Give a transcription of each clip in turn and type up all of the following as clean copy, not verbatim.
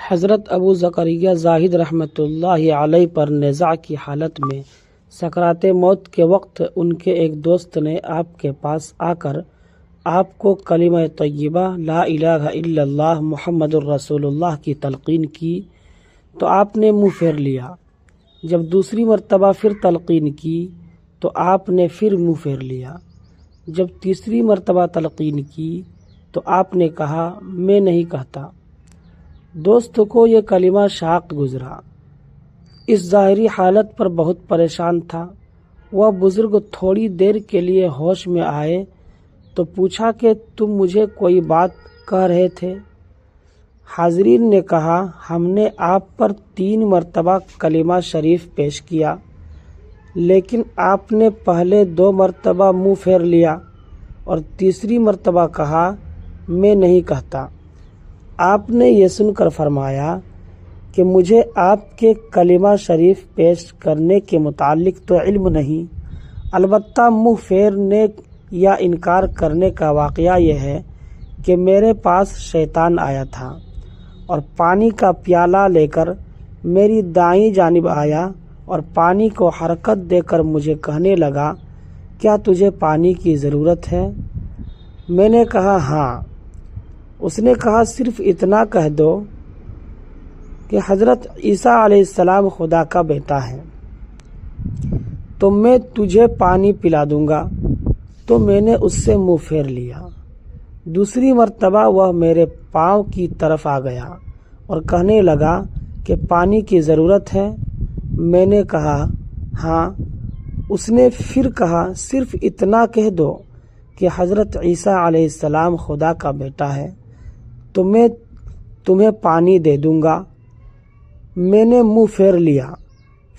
حضرت ابو زکریا زاہد رحمۃ اللہ علیہ پر نزاع کی حالت میں سکرات موت کے وقت ان کے ایک دوست نے آپ کے پاس آ کر آپ کو کلمہ طیبہ لا الہ الا اللہ محمد الرسول اللہ کی تلقین کی تو آپ نے منہ پھیر لیا۔ جب دوسری مرتبہ پھر تلقین کی تو آپ نے پھر منہ پھیر لیا۔ جب تیسری مرتبہ تلقین کی تو آپ نے کہا میں نہیں کہتا۔ دوست کو یہ کلمہ شاق گزرا۔ اس ظاہری حالت پر بہت پریشان تھا۔ وہ بزرگ تھوڑی دیر کے لیے ہوش میں آئے تو پوچھا کہ تم مجھے کوئی بات کہہ رہے تھے؟ حاضرین نے کہا ہم نے آپ پر 3 مرتبہ کلمہ شریف پیش کیا، لیکن آپ نے پہلے 2 مرتبہ منہ پھیر لیا اور تیسری مرتبہ کہا میں نہیں کہتا۔ آپ نے یہ سن کر فرمایا کہ مجھے آپ کے کلمہ شریف پیش کرنے کے متعلق تو علم نہیں، البتہ منہ پھیرنے یا انکار کرنے کا واقعہ یہ ہے کہ میرے پاس شیطان آیا تھا اور پانی کا پیالہ لے کر میری دائیں جانب آیا اور پانی کو حرکت دے کر مجھے کہنے لگا کیا تجھے پانی کی ضرورت ہے؟ میں نے کہا ہاں۔ اس نے کہا صرف اتنا کہہ دو کہ حضرت عیسیٰ علیہ السلام خدا کا بیٹا ہے تو میں تجھے پانی پلا دوں گا۔ تو میں نے اس سے منہ پھیر لیا۔ دوسری مرتبہ وہ میرے پاؤں کی طرف آ گیا اور کہنے لگا کہ پانی کی ضرورت ہے؟ میں نے کہا ہاں۔ اس نے پھر کہا صرف اتنا کہہ دو کہ حضرت عیسیٰ علیہ السلام خدا کا بیٹا ہے تو میں تمہیں پانی دے دوں گا۔ میں نے منہ پھیر لیا۔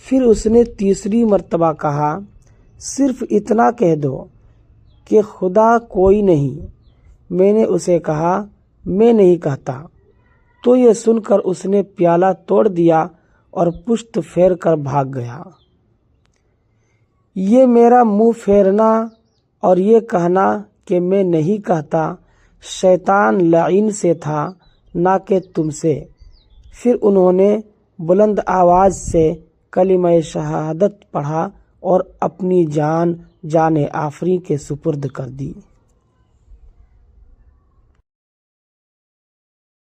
پھر اس نے تیسری مرتبہ کہا صرف اتنا کہہ دو کہ خدا کوئی نہیں۔ میں نے اسے کہا میں نہیں کہتا۔ تو یہ سن کر اس نے پیالہ توڑ دیا اور پشت پھیر کر بھاگ گیا۔ یہ میرا منہ پھیرنا اور یہ کہنا کہ میں نہیں کہتا شیطان لعین سے تھا نہ کہ تم سے۔ پھر انہوں نے بلند آواز سے کلمہ شہادت پڑھا اور اپنی جان آفریں کے سپرد کر دی۔